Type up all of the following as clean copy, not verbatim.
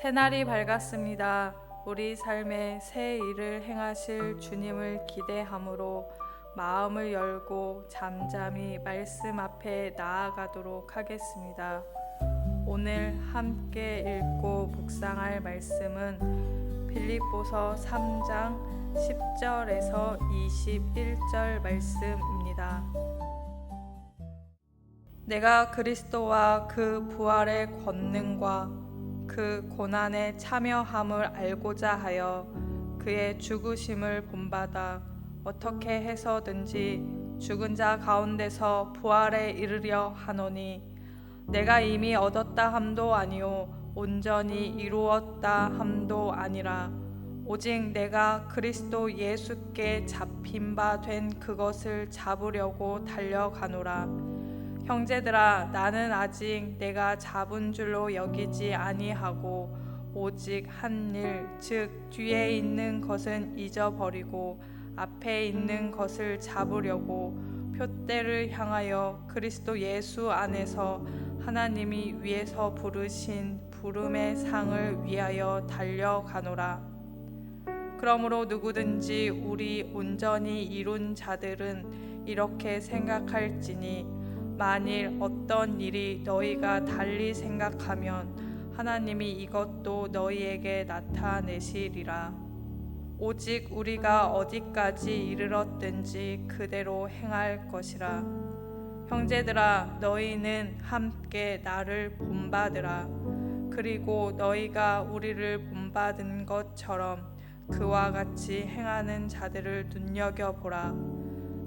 새날이 밝았습니다. 우리 삶에 새 일을 행하실 주님을 기대함으로 마음을 열고 잠잠히 말씀 앞에 나아가도록 하겠습니다. 오늘 함께 읽고 묵상할 말씀은 빌립보서 3장 10절에서 21절 말씀입니다. 내가 그리스도와 그 부활의 권능과 그 고난에 참여함을 알고자 하여 그의 죽으심을 본받아 어떻게 해서든지 죽은 자 가운데서 부활에 이르려 하노니 내가 이미 얻었다 함도 아니요 온전히 이루었다 함도 아니라 오직 내가 그리스도 예수께 잡힌 바 된 그것을 잡으려고 달려가노라. 형제들아, 나는 아직 내가 잡은 줄로 여기지 아니하고 오직 한 일, 즉 뒤에 있는 것은 잊어버리고 앞에 있는 것을 잡으려고 표대를 향하여 그리스도 예수 안에서 하나님이 위에서 부르신 부름의 상을 위하여 달려가노라. 그러므로 누구든지 우리 온전히 이룬 자들은 이렇게 생각할지니 만일 어떤 일이 너희가 달리 생각하면 하나님이 이것도 너희에게 나타내시리라. 오직 우리가 어디까지 이르렀든지 그대로 행할 것이라. 형제들아, 너희는 함께 나를 본받으라. 그리고 너희가 우리를 본받은 것처럼 그와 같이 행하는 자들을 눈여겨보라.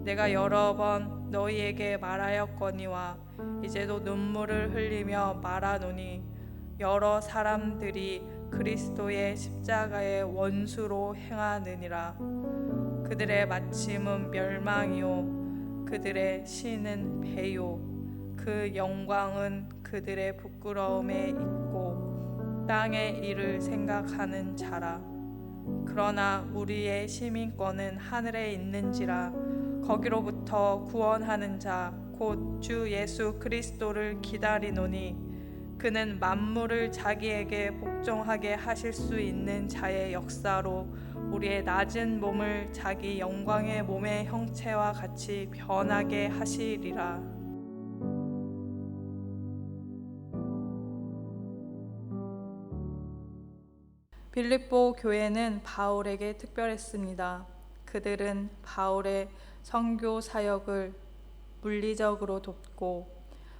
내가 여러 번 너희에게 말하였거니와 이제도 눈물을 흘리며 말하노니 여러 사람들이 그리스도의 십자가의 원수로 행하느니라. 그들의 마침은 멸망이요 그들의 신은 배요 그 영광은 그들의 부끄러움에 있고 땅의 일을 생각하는 자라. 그러나 우리의 시민권은 하늘에 있는지라. 거기로부터 구원하는 자 곧 주 예수 그리스도를 기다리노니 그는 만물을 자기에게 복종하게 하실 수 있는 자의 역사로 우리의 낮은 몸을 자기 영광의 몸의 형체와 같이 변하게 하시리라. 빌립보 교회는 바울에게 특별했습니다. 그들은 바울의 선교 사역을 물리적으로 돕고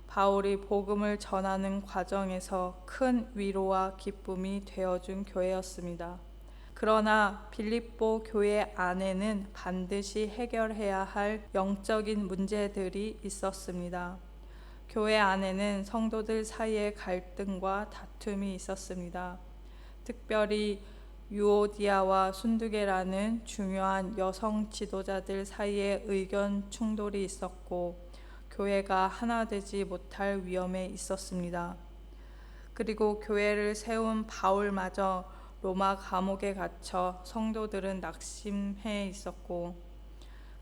바울이 복음을 전하는 과정에서 큰 위로와 기쁨이 되어준 교회였습니다. 그러나 빌립보 교회 안에는 반드시 해결해야 할 영적인 문제들이 있었습니다. 교회 안에는 성도들 사이의 갈등과 다툼이 있었습니다. 특별히 유오디아와 순두계라는 중요한 여성 지도자들 사이에 의견 충돌이 있었고 교회가 하나 되지 못할 위험에 있었습니다. 그리고 교회를 세운 바울마저 로마 감옥에 갇혀 성도들은 낙심해 있었고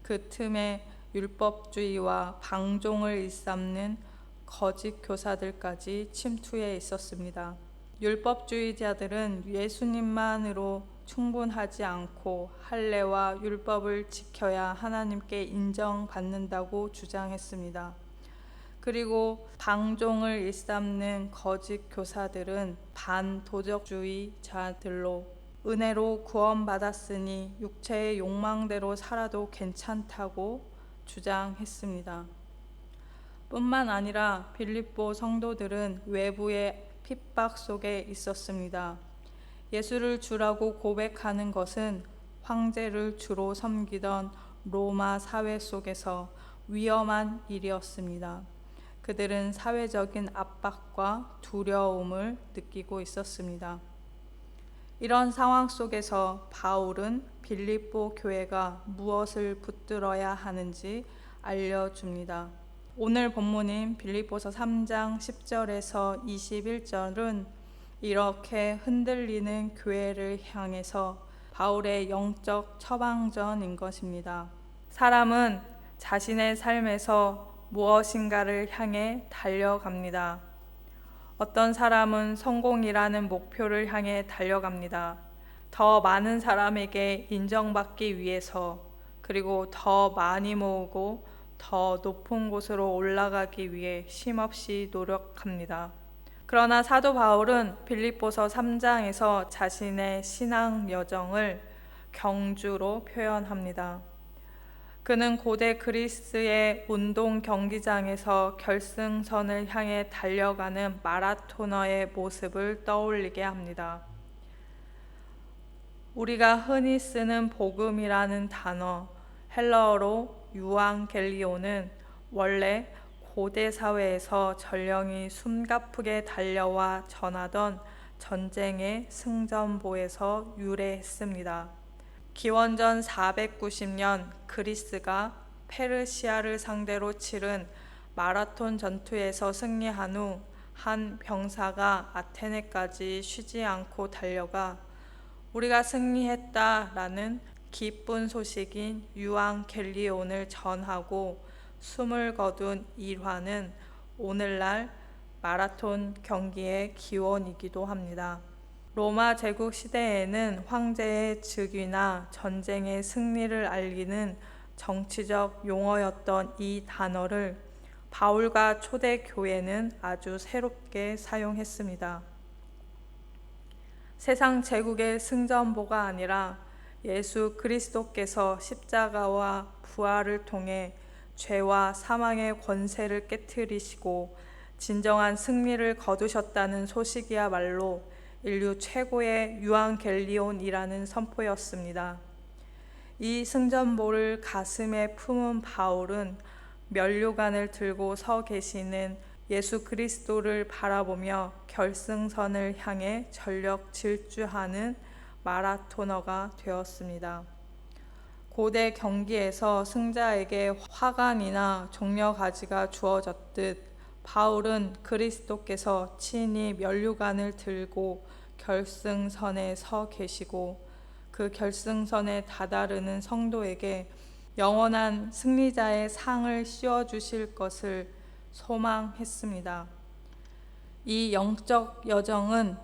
그 틈에 율법주의와 방종을 일삼는 거짓 교사들까지 침투해 있었습니다. 율법주의자들은 예수님만으로 충분하지 않고 할례와 율법을 지켜야 하나님께 인정받는다고 주장했습니다. 그리고 방종을 일삼는 거짓 교사들은 반도덕주의자들로 은혜로 구원받았으니 육체의 욕망대로 살아도 괜찮다고 주장했습니다. 뿐만 아니라 빌립보 성도들은 외부의 핍박 속에 있었습니다. 예수를 주라고 고백하는 것은 황제를 주로 섬기던 로마 사회 속에서 위험한 일이었습니다. 그들은 사회적인 압박과 두려움을 느끼고 있었습니다. 이런 상황 속에서 바울은 빌립보 교회가 무엇을 붙들어야 하는지 알려줍니다. 오늘 본문인 빌립보서 3장 10절에서 21절은 이렇게 흔들리는 교회를 향해서 바울의 영적 처방전인 것입니다. 사람은 자신의 삶에서 무엇인가를 향해 달려갑니다. 어떤 사람은 성공이라는 목표를 향해 달려갑니다. 더 많은 사람에게 인정받기 위해서, 그리고 더 많이 모으고 더 높은 곳으로 올라가기 위해 쉼없이 노력합니다. 그러나 사도 바울은 빌립보서 3장에서 자신의 신앙 여정을 경주로 표현합니다. 그는 고대 그리스의 운동 경기장에서 결승선을 향해 달려가는 마라토너의 모습을 떠올리게 합니다. 우리가 흔히 쓰는 복음이라는 단어, 헬라어로 유앙겔리오는 원래 고대 사회에서 전령이 숨가쁘게 달려와 전하던 전쟁의 승전보에서 유래했습니다. 기원전 490년 그리스가 페르시아를 상대로 치른 마라톤 전투에서 승리한 후 한 병사가 아테네까지 쉬지 않고 달려가 우리가 승리했다라는 기쁜 소식인 유앙겔리온을 전하고 숨을 거둔 일화는 오늘날 마라톤 경기의 기원이기도 합니다. 로마 제국 시대에는 황제의 즉위나 전쟁의 승리를 알리는 정치적 용어였던 이 단어를 바울과 초대교회는 아주 새롭게 사용했습니다. 세상 제국의 승전보가 아니라 예수 그리스도께서 십자가와 부활을 통해 죄와 사망의 권세를 깨트리시고 진정한 승리를 거두셨다는 소식이야말로 인류 최고의 유앙겔리온이라는 선포였습니다. 이 승전보를 가슴에 품은 바울은 면류관을 들고 서 계시는 예수 그리스도를 바라보며 결승선을 향해 전력 질주하는 마라토너가 되었습니다. 고대 경기에서 승자에게 화관이나 종려가지가 주어졌듯 바울은 그리스도께서 친히 면류관을 들고 결승선에 서 계시고 그 결승선에 다다르는 성도에게 영원한 승리자의 상을 씌워주실 것을 소망했습니다. 이 영적 여정은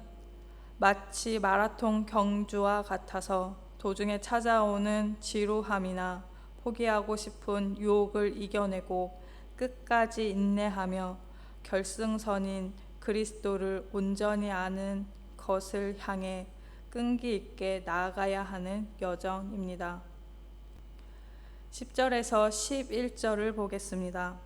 마치 마라톤 경주와 같아서 도중에 찾아오는 지루함이나 포기하고 싶은 유혹을 이겨내고 끝까지 인내하며 결승선인 그리스도를 온전히 아는 것을 향해 끈기 있게 나아가야 하는 여정입니다. 10절에서 11절을 보겠습니다.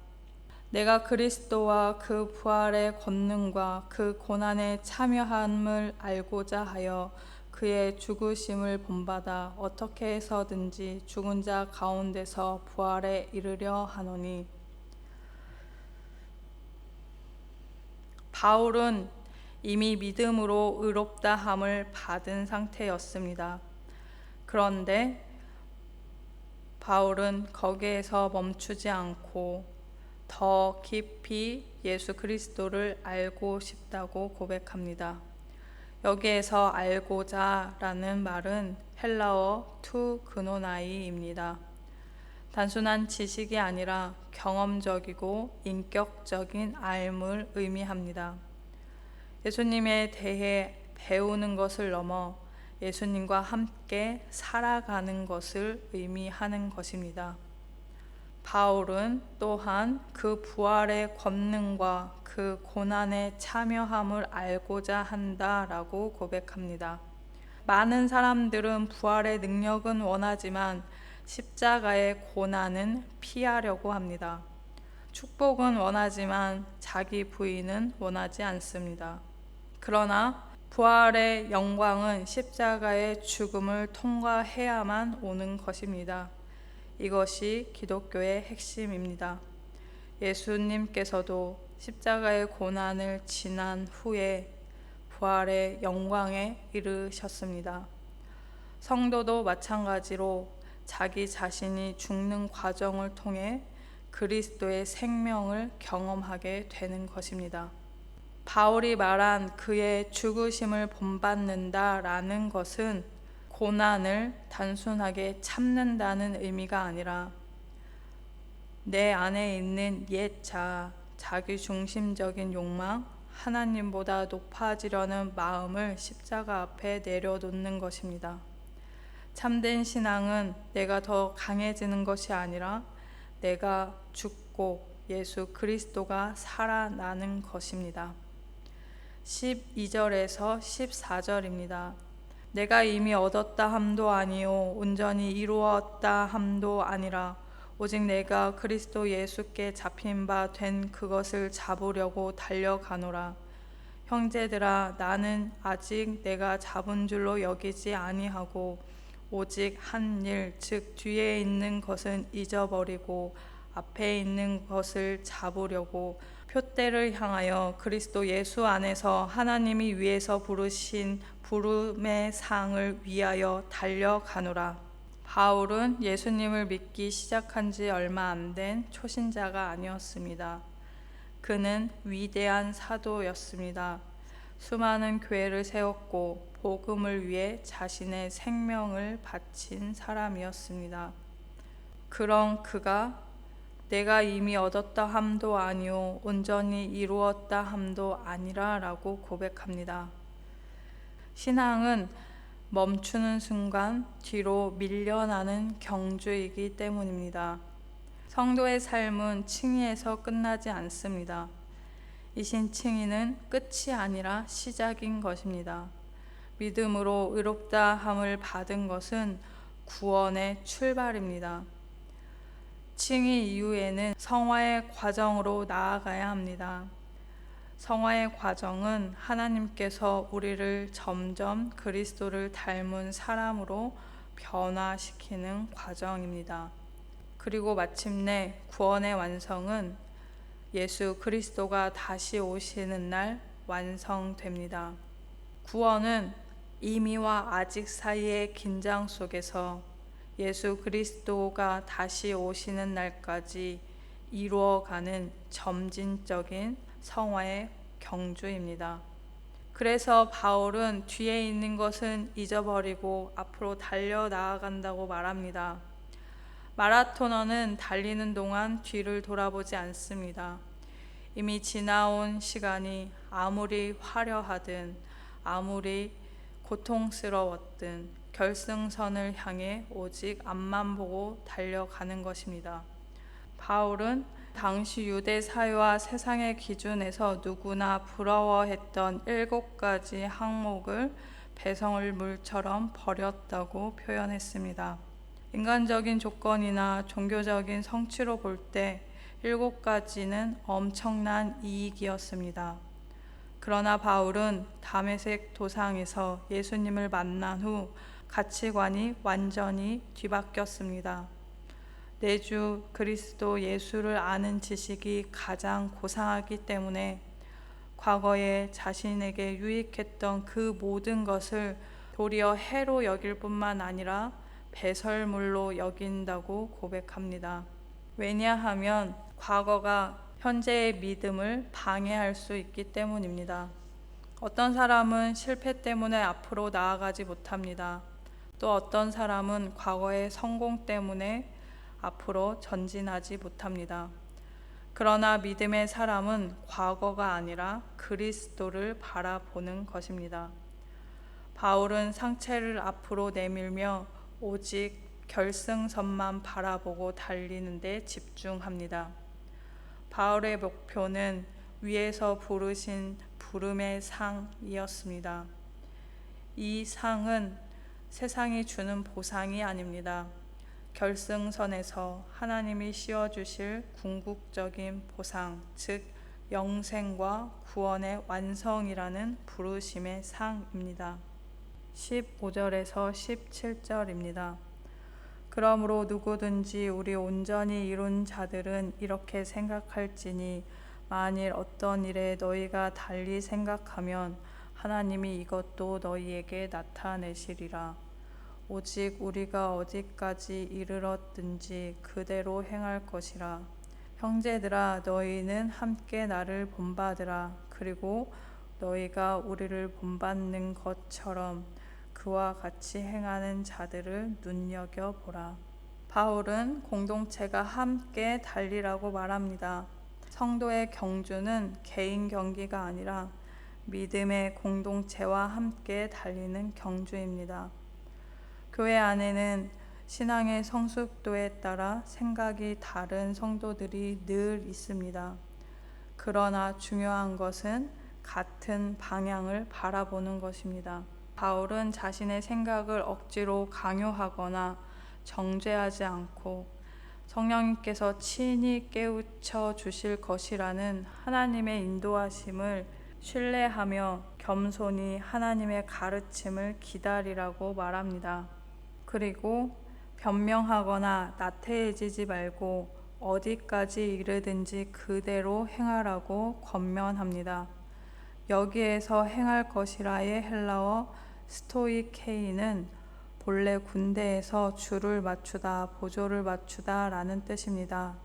내가 그리스도와 그 부활의 권능과 그 고난에 참여함을 알고자 하여 그의 죽으심을 본받아 어떻게 해서든지 죽은 자 가운데서 부활에 이르려 하노니. 바울은 이미 믿음으로 의롭다함을 받은 상태였습니다. 그런데 바울은 거기에서 멈추지 않고 더 깊이 예수 그리스도를 알고 싶다고 고백합니다. 여기에서 알고자 라는 말은 헬라어 투 그노나이입니다. 단순한 지식이 아니라 경험적이고 인격적인 알을 의미합니다. 예수님에 대해 배우는 것을 넘어 예수님과 함께 살아가는 것을 의미하는 것입니다. 바울은 또한 그 부활의 권능과 그 고난에 참여함을 알고자 한다라고 고백합니다. 많은 사람들은 부활의 능력은 원하지만 십자가의 고난은 피하려고 합니다. 축복은 원하지만 자기 부인은 원하지 않습니다. 그러나 부활의 영광은 십자가의 죽음을 통과해야만 오는 것입니다. 이것이 기독교의 핵심입니다. 예수님께서도 십자가의 고난을 지난 후에 부활의 영광에 이르셨습니다. 성도도 마찬가지로 자기 자신이 죽는 과정을 통해 그리스도의 생명을 경험하게 되는 것입니다. 바울이 말한 그의 죽으심을 본받는다라는 것은 고난을 단순하게 참는다는 의미가 아니라 내 안에 있는 옛 자기 중심적인 욕망, 하나님보다 높아지려는 마음을 십자가 앞에 내려놓는 것입니다. 참된 신앙은 내가 더 강해지는 것이 아니라 내가 죽고 예수 그리스도가 살아나는 것입니다. 12절에서 14절입니다. 내가 이미 얻었다 함도 아니요 온전히 이루었다 함도 아니라 오직 내가 그리스도 예수께 잡힌 바 된 그것을 잡으려고 달려가노라. 형제들아, 나는 아직 내가 잡은 줄로 여기지 아니하고 오직 한 일, 즉 뒤에 있는 것은 잊어버리고 앞에 있는 것을 잡으려고 표대를 향하여 그리스도 예수 안에서 하나님이 위에서 부르신 부름의 상을 위하여 달려가노라. 바울은 예수님을 믿기 시작한 지 얼마 안 된 초신자가 아니었습니다. 그는 위대한 사도였습니다. 수많은 교회를 세웠고 복음을 위해 자신의 생명을 바친 사람이었습니다. 그런 그가 내가 이미 얻었다 함도 아니요 온전히 이루었다 함도 아니라 라고 고백합니다. 신앙은 멈추는 순간 뒤로 밀려나는 경주이기 때문입니다. 성도의 삶은 칭의에서 끝나지 않습니다. 이신 칭의는 끝이 아니라 시작인 것입니다. 믿음으로 의롭다 함을 받은 것은 구원의 출발입니다. 칭의 이후에는 성화의 과정으로 나아가야 합니다. 성화의 과정은 하나님께서 우리를 점점 그리스도를 닮은 사람으로 변화시키는 과정입니다. 그리고 마침내 구원의 완성은 예수 그리스도가 다시 오시는 날 완성됩니다. 구원은 이미와 아직 사이의 긴장 속에서 예수 그리스도가 다시 오시는 날까지 이루어가는 점진적인 성화의 경주입니다. 그래서 바울은 뒤에 있는 것은 잊어버리고 앞으로 달려 나아간다고 말합니다. 마라토너는 달리는 동안 뒤를 돌아보지 않습니다. 이미 지나온 시간이 아무리 화려하든 아무리 고통스러웠든 결승선을 향해 오직 앞만 보고 달려가는 것입니다. 바울은 당시 유대 사회와 세상의 기준에서 누구나 부러워했던 7가지 항목을 배설물 물처럼 버렸다고 표현했습니다. 인간적인 조건이나 종교적인 성취로 볼 때 7가지는 엄청난 이익이었습니다. 그러나 바울은 다메섹 도상에서 예수님을 만난 후 가치관이 완전히 뒤바뀌었습니다. 내주 그리스도 예수를 아는 지식이 가장 고상하기 때문에 과거에 자신에게 유익했던 그 모든 것을 도리어 해로 여길 뿐만 아니라 배설물로 여긴다고 고백합니다. 왜냐하면 과거가 현재의 믿음을 방해할 수 있기 때문입니다. 어떤 사람은 실패 때문에 앞으로 나아가지 못합니다. 또 어떤 사람은 과거의 성공 때문에 앞으로 전진하지 못합니다. 그러나 믿음의 사람은 과거가 아니라 그리스도를 바라보는 것입니다. 바울은 상체를 앞으로 내밀며 오직 결승선만 바라보고 달리는 데 집중합니다. 바울의 목표는 위에서 부르신 부름의 상이었습니다. 이 상은 세상이 주는 보상이 아닙니다. 결승선에서 하나님이 씌워주실 궁극적인 보상, 즉 영생과 구원의 완성이라는 부르심의 상입니다. 15절에서 17절입니다. 그러므로 누구든지 우리 온전히 이룬 자들은 이렇게 생각할지니 만일 어떤 일에 너희가 달리 생각하면 하나님이 이것도 너희에게 나타내시리라. 오직 우리가 어디까지 이르렀든지 그대로 행할 것이라. 형제들아, 너희는 함께 나를 본받으라. 그리고 너희가 우리를 본받는 것처럼 그와 같이 행하는 자들을 눈여겨보라. 바울은 공동체가 함께 달리라고 말합니다. 성도의 경주는 개인 경기가 아니라 믿음의 공동체와 함께 달리는 경주입니다. 교회 안에는 신앙의 성숙도에 따라 생각이 다른 성도들이 늘 있습니다. 그러나 중요한 것은 같은 방향을 바라보는 것입니다. 바울은 자신의 생각을 억지로 강요하거나 정죄하지 않고 성령님께서 친히 깨우쳐 주실 것이라는 하나님의 인도하심을 신뢰하며 겸손히 하나님의 가르침을 기다리라고 말합니다. 그리고 변명하거나 나태해지지 말고 어디까지 이르든지 그대로 행하라고 권면합니다. 여기에서 행할 것이라의 헬라어 스토이케이는 본래 군대에서 줄을 맞추다, 보조를 맞추다 라는 뜻입니다.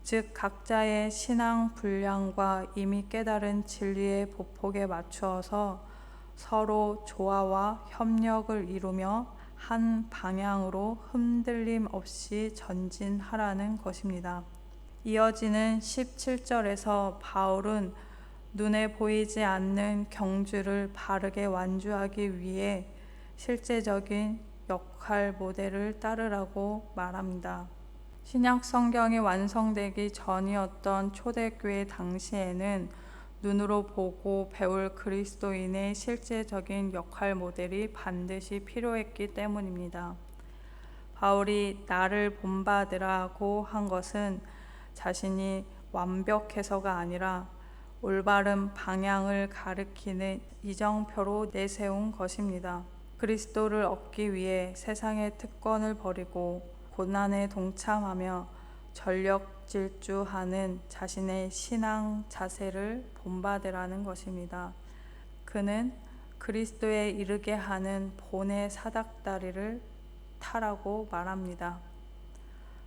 즉 각자의 신앙 분량과 이미 깨달은 진리의 보폭에 맞추어서 서로 조화와 협력을 이루며 한 방향으로 흔들림 없이 전진하라는 것입니다. 이어지는 17절에서 바울은 눈에 보이지 않는 경주를 바르게 완주하기 위해 실제적인 역할 모델을 따르라고 말합니다. 신약 성경이 완성되기 전이었던 초대교회 당시에는 눈으로 보고 배울 그리스도인의 실제적인 역할 모델이 반드시 필요했기 때문입니다. 바울이 나를 본받으라고 한 것은 자신이 완벽해서가 아니라 올바른 방향을 가리키는 이정표로 내세운 것입니다. 그리스도를 얻기 위해 세상의 특권을 버리고 고난에 동참하며 전력 질주하는 자신의 신앙 자세를 본받으라는 것입니다. 그는 그리스도에 이르게 하는 본의 사닥다리를 타라고 말합니다.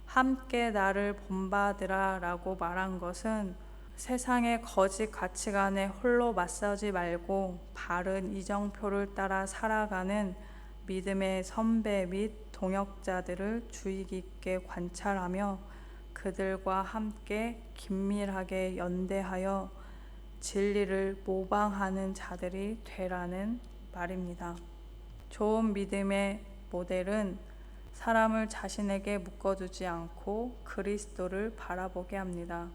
함께 나를 본받으라 라고 말한 것은 세상의 거짓 가치관에 홀로 맞서지 말고 바른 이정표를 따라 살아가는 믿음의 선배 및 동역자들을 주의 깊게 관찰하며 그들과 함께 긴밀하게 연대하여 진리를 모방하는 자들이 되라는 말입니다. 좋은 믿음의 모델은 사람을 자신에게 묶어두지 않고 그리스도를 바라보게 합니다.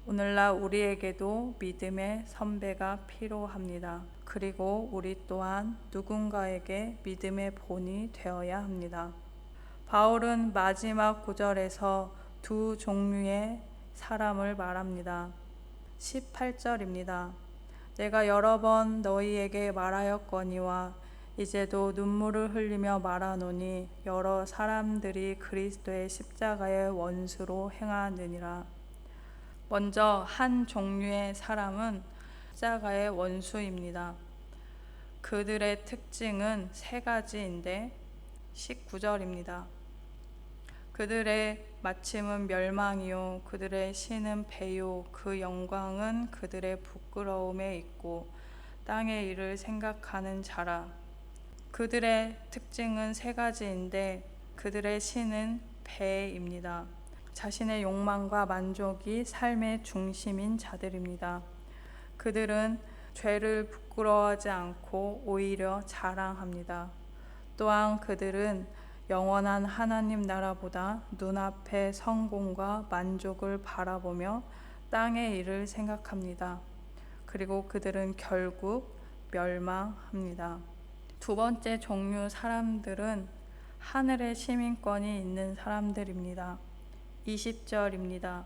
오늘날 우리에게도 믿음의 선배가 필요합니다. 그리고 우리 또한 누군가에게 믿음의 본이 되어야 합니다. 바울은 마지막 구절에서 두 종류의 사람을 말합니다. 18절입니다. 내가 여러 번 너희에게 말하였거니와 이제도 눈물을 흘리며 말하노니 여러 사람들이 그리스도의 십자가의 원수로 행하느니라. 먼저 한 종류의 사람은 십자가의 원수입니다. 그들의 특징은 세 가지인데 19절입니다. 그들의 마침은 멸망이요 그들의 신은 배요 그 영광은 그들의 부끄러움에 있고 땅의 일을 생각하는 자라. 그들의 특징은 세 가지인데 그들의 신은 배입니다. 자신의 욕망과 만족이 삶의 중심인 자들입니다. 그들은 죄를 부끄러워하지 않고 오히려 자랑합니다. 또한 그들은 영원한 하나님 나라보다 눈앞의 성공과 만족을 바라보며 땅의 일을 생각합니다. 그리고 그들은 결국 멸망합니다. 두 번째 종류 사람들은 하늘의 시민권이 있는 사람들입니다. 20절입니다.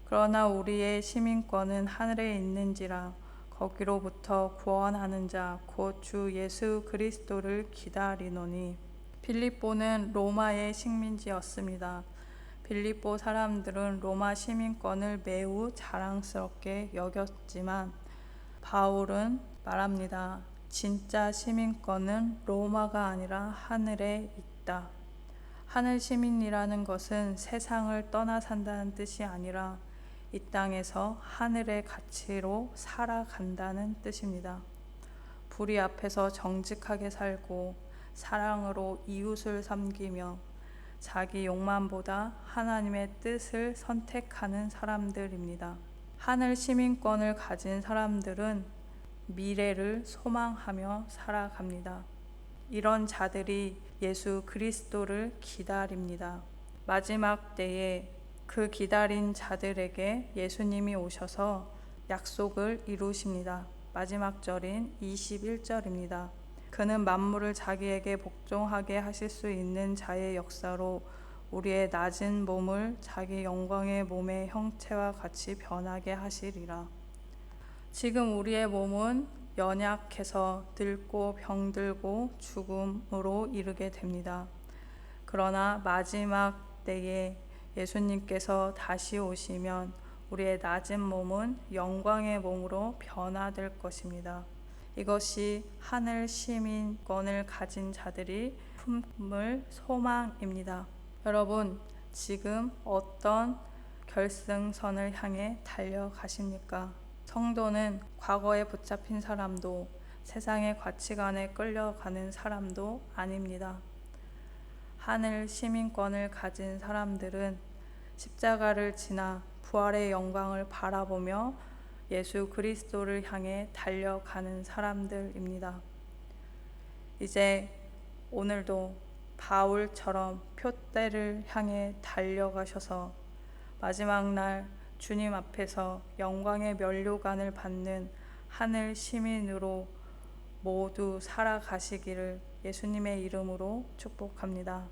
그러나 우리의 시민권은 하늘에 있는지라 거기로부터 구원하는 자 곧 주 예수 그리스도를 기다리노니. 빌립보는 로마의 식민지였습니다. 빌립보 사람들은 로마 시민권을 매우 자랑스럽게 여겼지만 바울은 말합니다. 진짜 시민권은 로마가 아니라 하늘에 있다. 하늘 시민이라는 것은 세상을 떠나 산다는 뜻이 아니라 이 땅에서 하늘의 가치로 살아간다는 뜻입니다. 불의 앞에서 정직하게 살고 사랑으로 이웃을 섬기며 자기 욕망보다 하나님의 뜻을 선택하는 사람들입니다. 하늘 시민권을 가진 사람들은 미래를 소망하며 살아갑니다. 이런 자들이 예수 그리스도를 기다립니다. 마지막 때에 그 기다린 자들에게 예수님이 오셔서 약속을 이루십니다. 마지막 절인 21절입니다. 그는 만물을 자기에게 복종하게 하실 수 있는 자의 역사로 우리의 낮은 몸을 자기 영광의 몸의 형체와 같이 변하게 하시리라. 지금 우리의 몸은 연약해서 늙고 병들고 죽음으로 이르게 됩니다. 그러나 마지막 때에 예수님께서 다시 오시면 우리의 낮은 몸은 영광의 몸으로 변화될 것입니다. 이것이 하늘 시민권을 가진 자들이 품을 소망입니다. 여러분, 지금 어떤 결승선을 향해 달려가십니까? 성도는 과거에 붙잡힌 사람도 세상의 가치관에 끌려가는 사람도 아닙니다. 하늘 시민권을 가진 사람들은 십자가를 지나 부활의 영광을 바라보며 예수 그리스도를 향해 달려가는 사람들입니다. 이제 오늘도 바울처럼 표대를 향해 달려가셔서 마지막 날 주님 앞에서 영광의 면류관을 받는 하늘 시민으로 모두 살아가시기를 예수님의 이름으로 축복합니다.